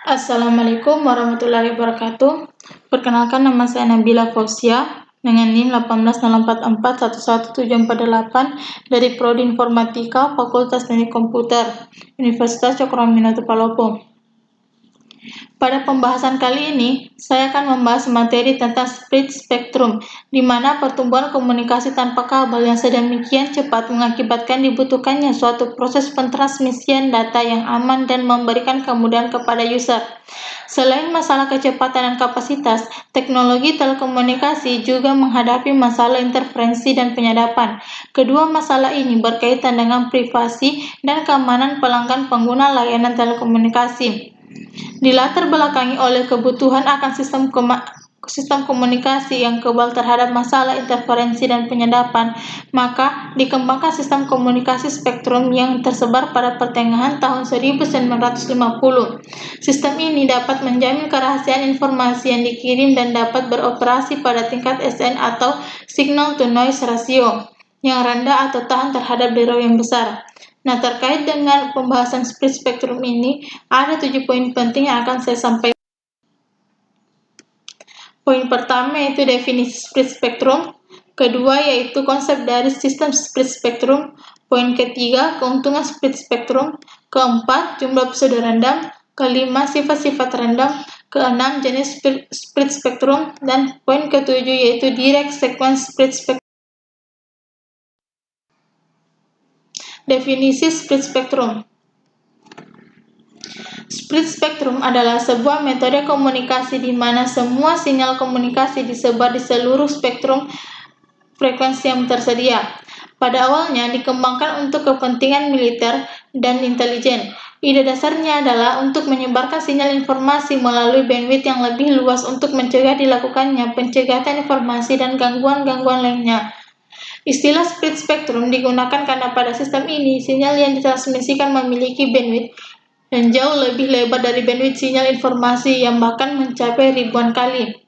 Assalamualaikum warahmatullahi wabarakatuh. Perkenalkan, nama saya Nabila Fauzia dengan NIM 18044111748 dari Prodi Informatika Fakultas Teknik Komputer Universitas Cokroaminoto Palopo. Pada pembahasan kali ini, saya akan membahas materi tentang split spectrum, di mana pertumbuhan komunikasi tanpa kabel yang sedemikian cepat mengakibatkan dibutuhkannya suatu proses pentransmisian data yang aman dan memberikan kemudahan kepada user. Selain masalah kecepatan dan kapasitas, teknologi telekomunikasi juga menghadapi masalah interferensi dan penyadapan. Kedua masalah ini berkaitan dengan privasi dan keamanan pelanggan pengguna layanan telekomunikasi. Dilatar belakangi oleh kebutuhan akan sistem komunikasi yang kebal terhadap masalah interferensi dan penyadapan, maka dikembangkan sistem komunikasi spektrum yang tersebar pada pertengahan tahun 1950. Sistem ini dapat menjamin kerahasiaan informasi yang dikirim dan dapat beroperasi pada tingkat SN atau signal to noise ratio yang rendah atau tahan terhadap derau yang besar. Nah, terkait dengan pembahasan split spectrum ini, ada 7 poin penting yang akan saya sampaikan. Poin pertama yaitu definisi split spectrum, kedua yaitu konsep dari sistem split spectrum, poin ketiga keuntungan split spectrum, keempat jumlah pseudo random, kelima sifat-sifat random, keenam jenis split spectrum, dan poin ketujuh yaitu direct sequence split spectrum. Definisi split spectrum. Split spectrum adalah sebuah metode komunikasi di mana semua sinyal komunikasi disebar di seluruh spektrum frekuensi yang tersedia. Pada awalnya dikembangkan untuk kepentingan militer dan intelijen. Ide dasarnya adalah untuk menyebarkan sinyal informasi melalui bandwidth yang lebih luas untuk mencegah dilakukannya pencegatan informasi dan gangguan-gangguan lainnya. Istilah split spectrum digunakan karena pada sistem ini, sinyal yang ditransmisikan memiliki bandwidth yang jauh lebih lebar dari bandwidth sinyal informasi yang bahkan mencapai ribuan kali.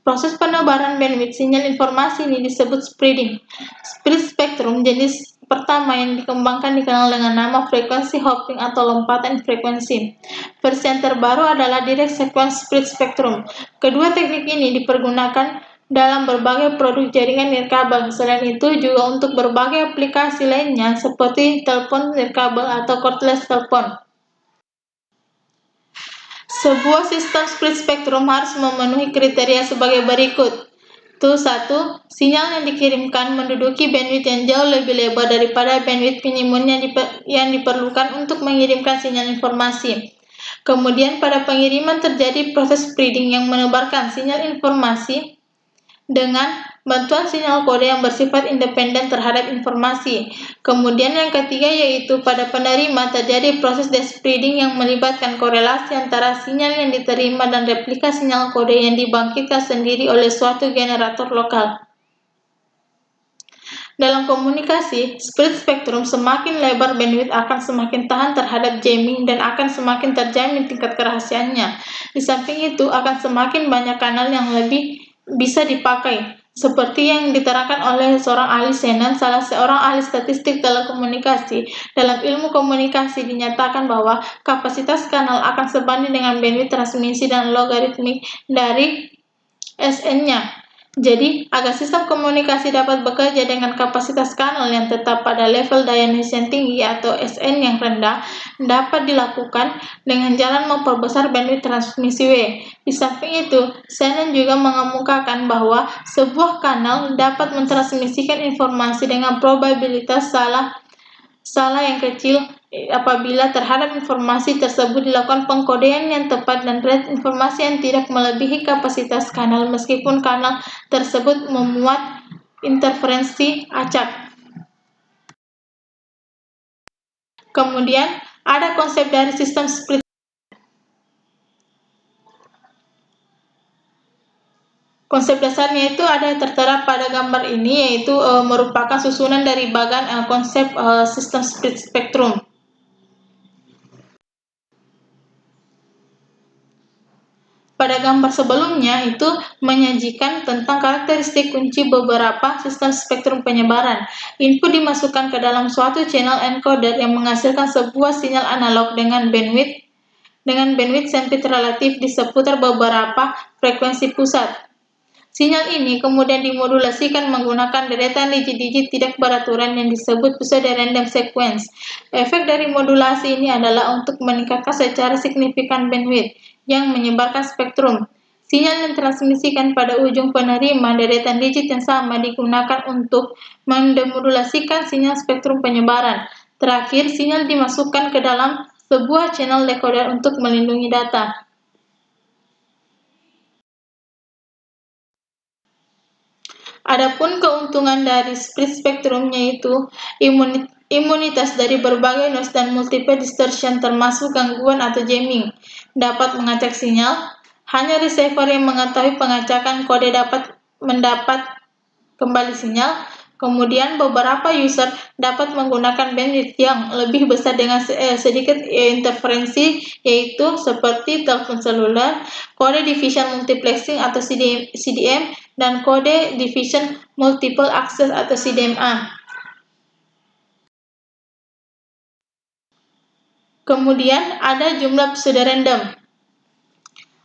Proses penebaran bandwidth sinyal informasi ini disebut spreading. Split spectrum jenis pertama yang dikembangkan dikenal dengan nama frekuensi hopping atau lompatan frekuensi. Versi yang terbaru adalah direct sequence split spectrum. Kedua teknik ini dipergunakan dalam berbagai produk jaringan nirkabel. Selain itu juga untuk berbagai aplikasi lainnya seperti telepon nirkabel atau cordless telepon. Sebuah sistem split spectrum harus memenuhi kriteria sebagai berikut. 1. Sinyal yang dikirimkan menduduki bandwidth yang jauh lebih lebar daripada bandwidth minimum yang diperlukan untuk mengirimkan sinyal informasi. Kemudian pada pengiriman terjadi proses spreading yang menebarkan sinyal informasi dengan bantuan sinyal kode yang bersifat independen terhadap informasi. Kemudian yang ketiga yaitu pada penerima terjadi proses despreading yang melibatkan korelasi antara sinyal yang diterima dan replika sinyal kode yang dibangkitkan sendiri oleh suatu generator lokal. Dalam komunikasi, split spectrum semakin lebar bandwidth akan semakin tahan terhadap jamming dan akan semakin terjamin tingkat kerahasiaannya. Di samping itu akan semakin banyak kanal yang lebih bisa dipakai, seperti yang diterangkan oleh seorang ahli Shannon, salah seorang ahli statistik telekomunikasi. Dalam ilmu komunikasi dinyatakan bahwa kapasitas kanal akan sebanding dengan bandwidth transmisi dan logaritmik dari SN-nya. Jadi, agar sistem komunikasi dapat bekerja dengan kapasitas kanal yang tetap pada level daya noise yang tinggi atau SN yang rendah, dapat dilakukan dengan jalan memperbesar bandwidth transmisi W. Di samping itu, Shannon juga mengemukakan bahwa sebuah kanal dapat mentransmisikan informasi dengan probabilitas salah yang kecil apabila terhadap informasi tersebut dilakukan pengkodean yang tepat dan rate informasi yang tidak melebihi kapasitas kanal meskipun kanal tersebut memuat interferensi acak. Kemudian ada konsep dari sistem split. Konsep dasarnya itu ada tertera pada gambar ini, yaitu merupakan susunan dari bagan konsep sistem split spectrum. Pada gambar sebelumnya itu menyajikan tentang karakteristik kunci beberapa sistem spektrum penyebaran. Input dimasukkan ke dalam suatu channel encoder yang menghasilkan sebuah sinyal analog dengan bandwidth dengan bandwidth sempit relatif di seputar beberapa frekuensi pusat. Sinyal ini kemudian dimodulasikan menggunakan deretan digit-digit tidak beraturan yang disebut pseudo-random sequence. Efek dari modulasi ini adalah untuk meningkatkan secara signifikan bandwidth yang menyebarkan spektrum. Sinyal yang ditransmisikan pada ujung penerima deretan digit yang sama digunakan untuk mendemodulasikan sinyal spektrum penyebaran. Terakhir, sinyal dimasukkan ke dalam sebuah channel decoder untuk melindungi data. Adapun keuntungan dari split spektrum yaitu imunitas dari berbagai noise dan multiple distortion termasuk gangguan atau jamming, dapat mengacak sinyal. Hanya receiver yang mengetahui pengacakan kode dapat mendapat kembali sinyal. Kemudian beberapa user dapat menggunakan bandwidth yang lebih besar dengan sedikit interferensi, yaitu seperti telepon seluler, kode division multiplexing atau CDM, dan kode division multiple access atau CDMA. Kemudian ada jumlah pseudo-random.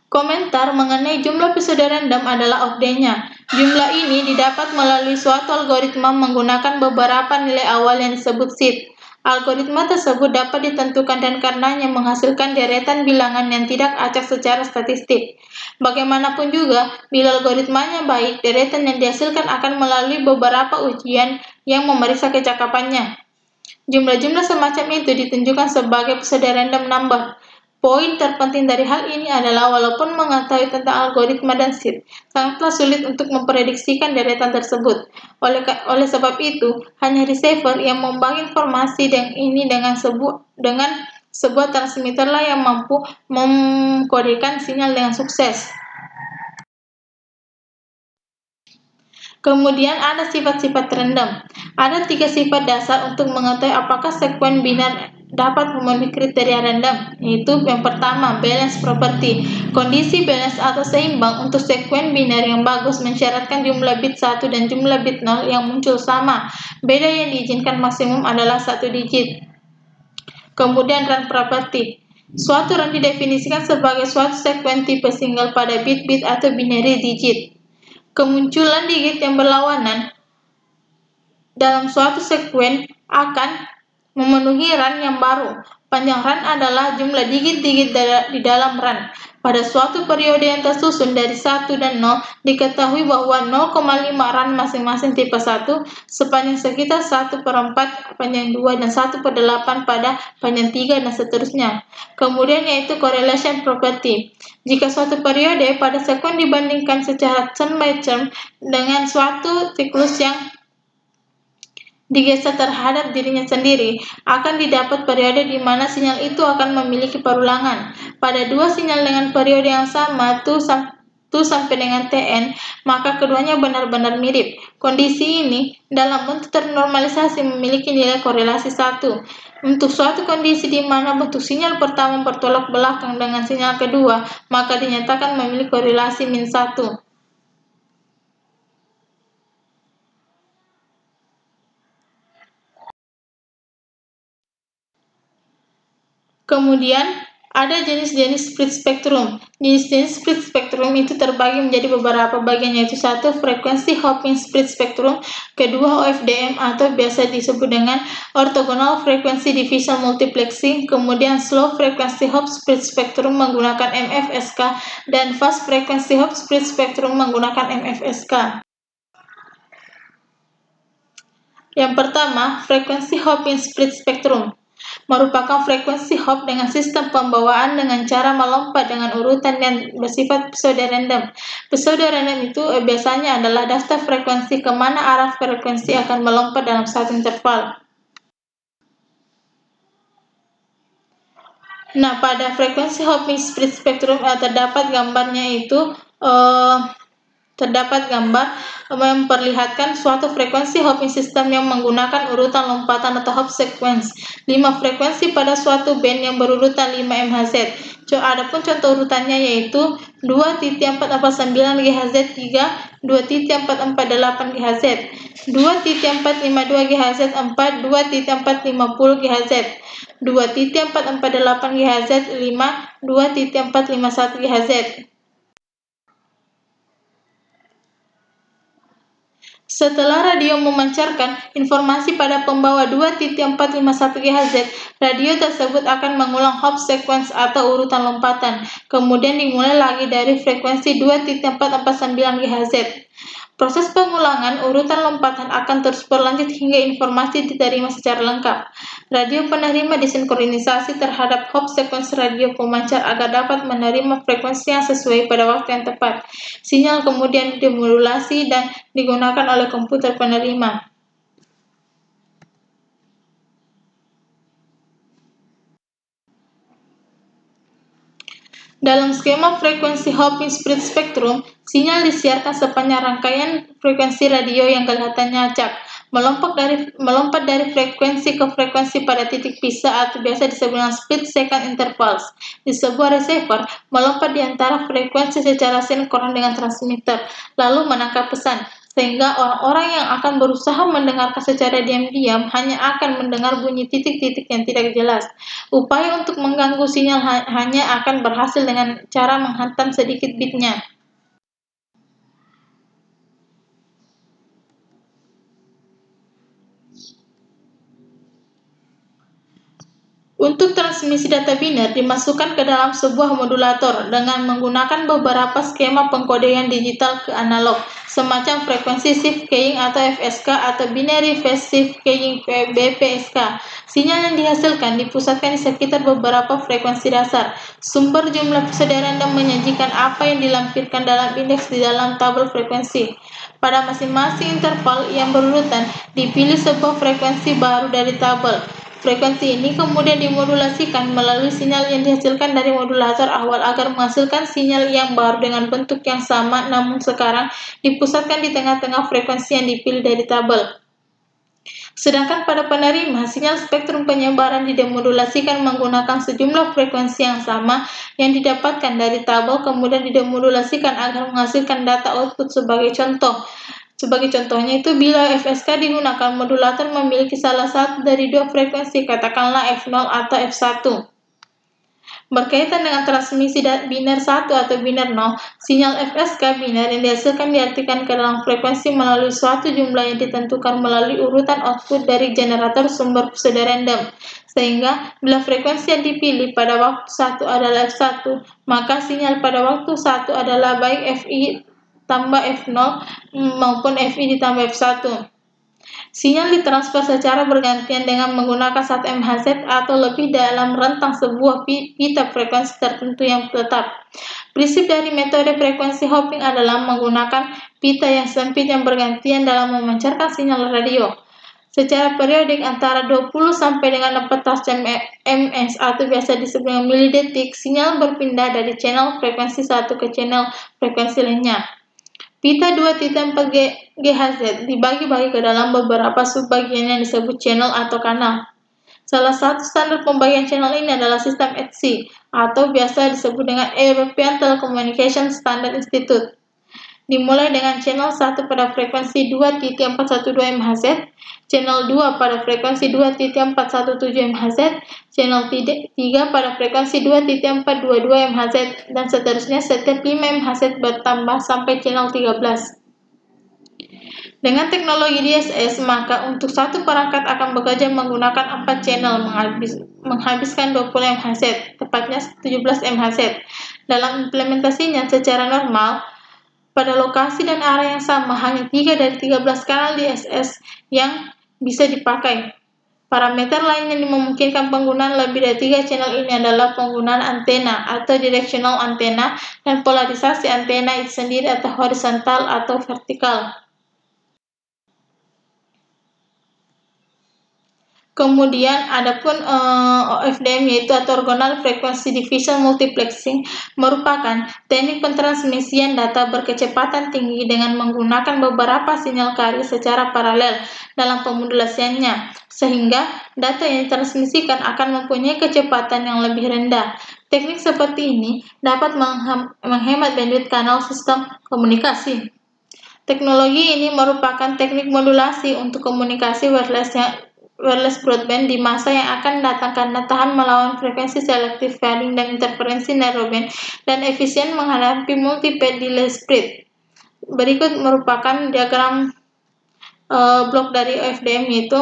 Komentar mengenai jumlah pseudo-random adalah OFD-nya. Jumlah ini didapat melalui suatu algoritma menggunakan beberapa nilai awal yang disebut seed. Algoritma tersebut dapat ditentukan dan karenanya menghasilkan deretan bilangan yang tidak acak secara statistik. Bagaimanapun juga, bila algoritmanya baik, deretan yang dihasilkan akan melalui beberapa ujian yang memeriksa kecakapannya. Jumlah-jumlah semacam itu ditunjukkan sebagai pseudo-random number. Poin terpenting dari hal ini adalah walaupun mengetahui tentang algoritma dan seed, sangatlah sulit untuk memprediksikan deretan tersebut. Oleh sebab itu, hanya receiver yang membagi informasi dengan sebuah transmitterlah yang mampu mengkodekan sinyal dengan sukses. Kemudian ada sifat-sifat random. Ada 3 sifat dasar untuk mengetahui apakah sekuen binar dapat memenuhi kriteria random, yaitu yang pertama, balance property. Kondisi balance atau seimbang untuk sekuen binar yang bagus mensyaratkan jumlah bit 1 dan jumlah bit 0 yang muncul sama. Beda yang diizinkan maksimum adalah 1 digit. Kemudian run property. Suatu run didefinisikan sebagai suatu sekuen tipe single pada bit-bit atau binary digit. Kemunculan digit yang berlawanan dalam suatu sekuen akan memenuhi run yang baru. Panjang run adalah jumlah digit-digit di dalam run. Pada suatu periode yang tersusun dari 1 dan 0, diketahui bahwa 0,5 run masing-masing tipe 1 sepanjang sekitar 1/4 panjang 2 dan 1/8 pada panjang 3 dan seterusnya. Kemudian yaitu correlation property. Jika suatu periode pada sekuen dibandingkan secara term by term dengan suatu siklus yang digeser terhadap dirinya sendiri, akan didapat periode di mana sinyal itu akan memiliki perulangan. Pada dua sinyal dengan periode yang sama, 2 sampai dengan Tn, maka keduanya benar-benar mirip. Kondisi ini dalam bentuk ternormalisasi memiliki nilai korelasi 1. Untuk suatu kondisi di mana bentuk sinyal pertama bertolak belakang dengan sinyal kedua, maka dinyatakan memiliki korelasi min 1. Kemudian ada jenis-jenis split spektrum. Jenis-jenis split spektrum itu terbagi menjadi beberapa bagian, yaitu 1. Frequency hopping split spektrum, kedua OFDM atau biasa disebut dengan orthogonal frequency division multiplexing, kemudian slow frequency hop split spektrum menggunakan MFSK, dan fast frequency hop split spektrum menggunakan MFSK. Yang pertama, frequency hopping split spektrum merupakan frekuensi hop dengan sistem pembawaan dengan cara melompat dengan urutan yang bersifat pseudo-random. Pseudo-random itu biasanya adalah daftar frekuensi kemana arah frekuensi akan melompat dalam satu interval. Nah, pada frekuensi hopping split spektrum terdapat gambarnya itu Terdapat gambar memperlihatkan suatu frekuensi hopping system yang menggunakan urutan lompatan atau hop sequence. 5 frekuensi pada suatu band yang berurutan 5 MHz. Adapun contoh urutannya yaitu 2.449 GHz, 3, 2.448 GHz, 2.452 GHz, 4, 2.450 GHz, 2.448 GHz, 5, 2.451 GHz. Setelah radio memancarkan informasi pada pembawa 2.451 GHz, radio tersebut akan mengulang hop sequence atau urutan lompatan, kemudian dimulai lagi dari frekuensi 2.449 GHz. Proses pengulangan urutan lompatan akan terus berlanjut hingga informasi diterima secara lengkap. Radio penerima disinkronisasi terhadap hop sequence radio pemancar agar dapat menerima frekuensi yang sesuai pada waktu yang tepat. Sinyal kemudian dimodulasi dan digunakan oleh komputer penerima. Dalam skema frekuensi hopping split spectrum, sinyal disiarkan sepanjang rangkaian frekuensi radio yang kelihatannya acak, melompat dari frekuensi ke frekuensi pada titik pisah atau biasa disebut dengan split second intervals. Di sebuah receiver, melompat di antara frekuensi secara sinkron dengan transmitter, lalu menangkap pesan, sehingga orang-orang yang akan berusaha mendengarkan secara diam-diam hanya akan mendengar bunyi titik-titik yang tidak jelas. Upaya untuk mengganggu sinyal hanya akan berhasil dengan cara menghantam sedikit bitnya. Untuk transmisi data biner dimasukkan ke dalam sebuah modulator dengan menggunakan beberapa skema pengkodean digital ke analog, semacam frekuensi shift keying atau FSK atau binary phase shift keying BPSK. Sinyal yang dihasilkan dipusatkan di sekitar beberapa frekuensi dasar. Sumber jumlah persaudaraan random menyajikan apa yang dilampirkan dalam indeks di dalam tabel frekuensi. Pada masing-masing interval yang berurutan, dipilih sebuah frekuensi baru dari tabel. Frekuensi ini kemudian dimodulasikan melalui sinyal yang dihasilkan dari modulator awal agar menghasilkan sinyal yang baru dengan bentuk yang sama, namun sekarang dipusatkan di tengah-tengah frekuensi yang dipilih dari tabel. Sedangkan pada penerima, sinyal spektrum penyebaran didemodulasikan menggunakan sejumlah frekuensi yang sama yang didapatkan dari tabel, kemudian didemodulasikan agar menghasilkan data output sebagai contoh. Sebagai contohnya itu, bila FSK digunakan, modulator memiliki salah satu dari dua frekuensi, katakanlah F0 atau F1. Berkaitan dengan transmisi biner 1 atau biner 0, sinyal FSK biner yang dihasilkan diartikan ke dalam frekuensi melalui suatu jumlah yang ditentukan melalui urutan output dari generator sumber persaudaraan random. Sehingga, bila frekuensi yang dipilih pada waktu 1 adalah F1, maka sinyal pada waktu 1 adalah baik FI tambah F0 maupun FI ditambah F1. Sinyal ditransfer secara bergantian dengan menggunakan 1 MHz atau lebih dalam rentang sebuah pita frekuensi tertentu yang tetap. Prinsip dari metode frekuensi hopping adalah menggunakan pita yang sempit yang bergantian dalam memancarkan sinyal radio. Secara periodik antara 20 sampai dengan 14 ms atau biasa disebut dengan milidetik, sinyal berpindah dari channel frekuensi 1 ke channel frekuensi lainnya. Pita 2.4 GHz dibagi-bagi ke dalam beberapa subbagian yang disebut channel atau kanal. Salah satu standar pembagian channel ini adalah sistem ETSI atau biasa disebut dengan European Telecommunication Standard Institute. Dimulai dengan channel 1 pada frekuensi 2.412 MHz, channel 2 pada frekuensi 2.417 MHz, channel 3 pada frekuensi 2.422 MHz, dan seterusnya setiap 5 MHz bertambah sampai channel 13. Dengan teknologi DSS, maka untuk satu perangkat akan bekerja menggunakan 4 channel menghabiskan 20 MHz, tepatnya 17 MHz. Dalam implementasinya secara normal, pada lokasi dan area yang sama, hanya 3 dari 13 kanal DSS yang bisa dipakai. Parameter lain yang memungkinkan penggunaan lebih dari 3 channel ini adalah penggunaan antena atau directional antena dan polarisasi antena itu sendiri atau horizontal atau vertikal. Kemudian adapun OFDM yaitu Orthogonal Frequency Division Multiplexing merupakan teknik pentransmisian data berkecepatan tinggi dengan menggunakan beberapa sinyal carrier secara paralel dalam pemodulasiannya, sehingga data yang ditransmisikan akan mempunyai kecepatan yang lebih rendah. Teknik seperti ini dapat menghemat bandwidth kanal sistem komunikasi. Teknologi ini merupakan teknik modulasi untuk komunikasi wireless broadband di masa yang akan datang karena tahan melawan frekuensi selective fading dan interferensi narrowband dan efisien menghadapi multi-path delay spread. Berikut merupakan diagram blok dari OFDM, yaitu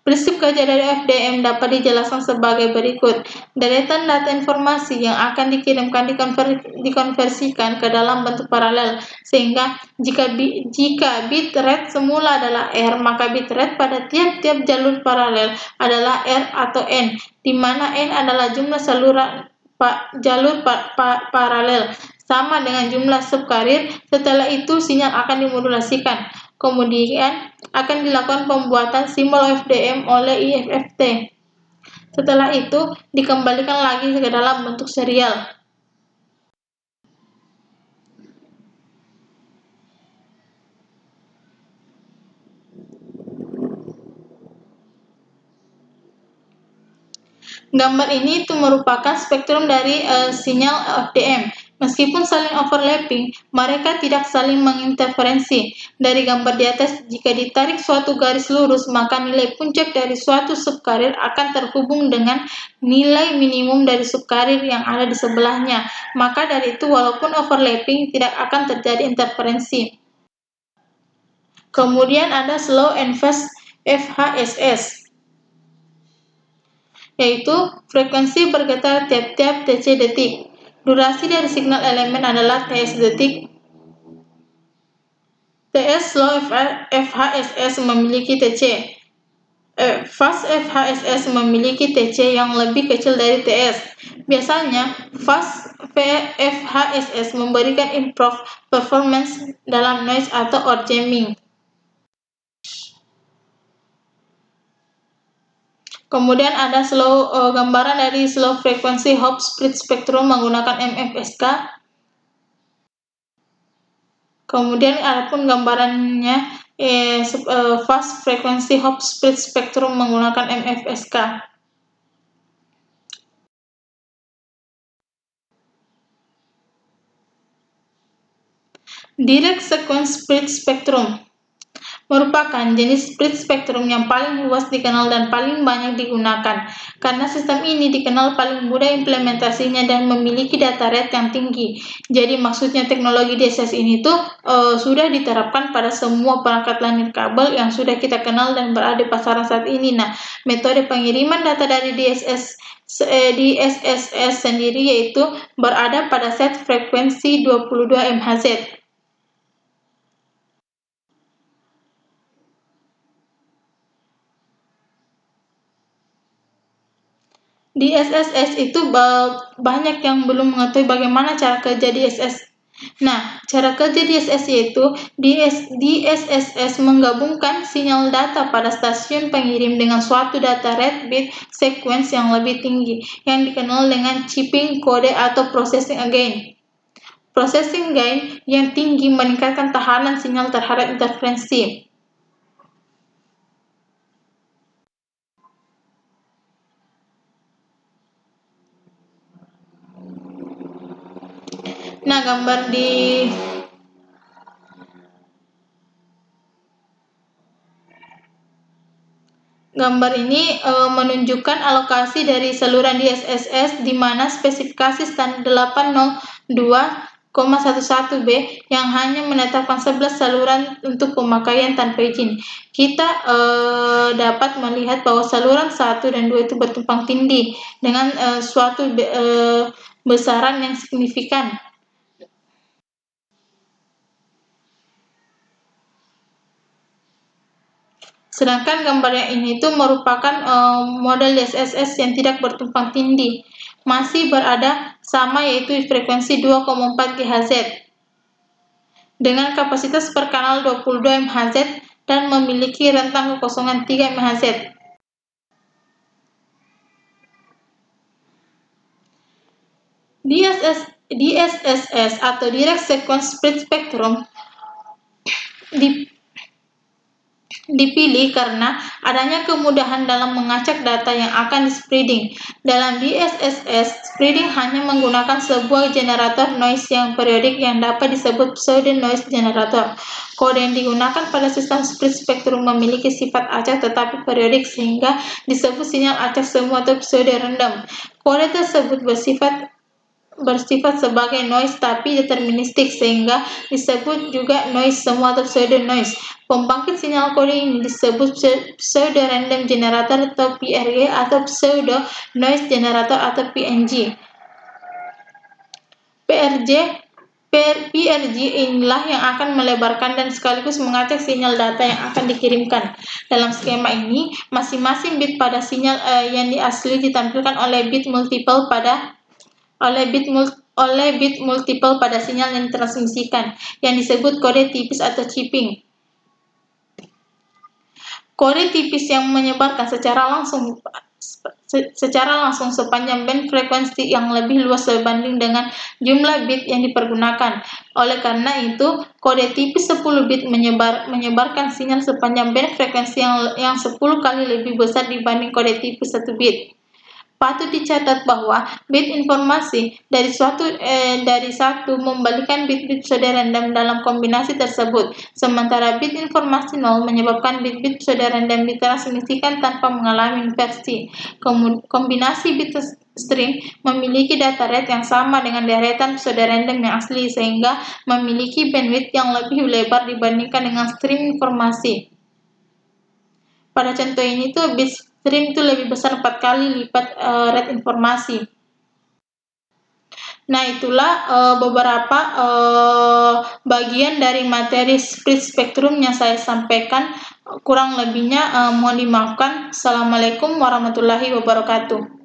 prinsip kerja dari OFDM dapat dijelaskan sebagai berikut. Deretan data informasi yang akan dikirimkan dikonversikan ke dalam bentuk paralel, sehingga jika bit rate semula adalah R, maka bit rate pada tiap-tiap jalur paralel adalah R atau N, di mana N adalah jumlah saluran jalur paralel sama dengan jumlah subcarrier. Setelah itu sinyal akan dimodulasikan. Kemudian akan dilakukan pembuatan simbol OFDM oleh IFFT. Setelah itu dikembalikan lagi ke dalam bentuk serial. Gambar ini itu merupakan spektrum dari sinyal OFDM. Meskipun saling overlapping, mereka tidak saling menginterferensi. Dari gambar di atas, jika ditarik suatu garis lurus, maka nilai puncak dari suatu subcarrier akan terhubung dengan nilai minimum dari subcarrier yang ada di sebelahnya. Maka dari itu, walaupun overlapping, tidak akan terjadi interferensi. Kemudian ada slow and fast FHSS, yaitu frekuensi bergetar tiap-tiap TC detik. Durasi dari signal elemen adalah TS detik. TS slow FHSS memiliki TC. Fast FHSS memiliki TC yang lebih kecil dari TS. Biasanya, fast FHSS memberikan improved performance dalam noise atau or jamming. Kemudian ada gambaran dari slow frequency hop split spectrum menggunakan MFSK. Kemudian adapun gambarannya fast frequency hop split spectrum menggunakan MFSK. Direct sequence split spectrum merupakan jenis split spectrum yang paling luas dikenal dan paling banyak digunakan, karena sistem ini dikenal paling mudah implementasinya dan memiliki data rate yang tinggi. Jadi maksudnya teknologi DSS ini tuh sudah diterapkan pada semua perangkat line kabel yang sudah kita kenal dan berada di pasaran saat ini. Nah, metode pengiriman data dari DSSS sendiri yaitu berada pada set frekuensi 22 MHz. Di SSS itu banyak yang belum mengetahui bagaimana cara kerja DSS. Nah, cara kerja DSS yaitu DSSS menggabungkan sinyal data pada stasiun pengirim dengan suatu data rate bit sequence yang lebih tinggi, yang dikenal dengan chipping kode atau processing gain. Processing gain yang tinggi meningkatkan tahanan sinyal terhadap interferensi. Nah, gambar ini menunjukkan alokasi dari saluran DSSS di mana spesifikasi standar 802,11b yang hanya menetapkan 11 saluran untuk pemakaian tanpa izin. Kita dapat melihat bahwa saluran 1 dan 2 itu bertumpang tindih dengan suatu besaran yang signifikan. Sedangkan gambar yang ini itu merupakan model DSSS yang tidak bertumpang tindih, masih berada sama yaitu frekuensi 2,4 GHz dengan kapasitas per kanal 22 MHz dan memiliki rentang kekosongan 3 MHz. DSSS atau Direct Sequence Spread Spectrum dipilih karena adanya kemudahan dalam mengacak data yang akan di-spreading. Dalam DSSS, spreading hanya menggunakan sebuah generator noise yang periodik yang dapat disebut pseudo-noise generator. Kode yang digunakan pada sistem spread spectrum memiliki sifat acak tetapi periodik sehingga disebut sinyal acak semu atau pseudo-random. Kode tersebut bersifat sebagai noise tapi deterministik sehingga disebut juga noise semu atau pseudo noise. Pembangkit sinyal kode ini disebut pseudo random generator atau PRG atau pseudo noise generator atau PNG. PRG inilah yang akan melebarkan dan sekaligus mengacak sinyal data yang akan dikirimkan. Dalam skema ini, masing-masing bit pada sinyal yang asli ditampilkan oleh bit multiple pada sinyal yang ditransmisikan, yang disebut kode tipis atau chipping. Kode tipis yang menyebarkan secara langsung sepanjang band frekuensi yang lebih luas sebanding dengan jumlah bit yang dipergunakan. Oleh karena itu, kode tipis 10 bit menyebarkan sinyal sepanjang band frekuensi yang 10 kali lebih besar dibanding kode tipis 1 bit. Patut dicatat bahwa bit informasi dari satu membalikan bit-bit pseudo-random dalam kombinasi tersebut, sementara bit informasi 0 menyebabkan bit-bit pseudo-random ditransmisikan tanpa mengalami inversi. Kombinasi bit string memiliki data rate yang sama dengan deretan pseudo-random yang asli, sehingga memiliki bandwidth yang lebih lebar dibandingkan dengan stream informasi. Pada contoh ini bit stream itu lebih besar 4 kali lipat rate informasi. Nah, itulah beberapa bagian dari materi spread spectrum yang saya sampaikan. Kurang lebihnya mohon dimaafkan. Assalamualaikum warahmatullahi wabarakatuh.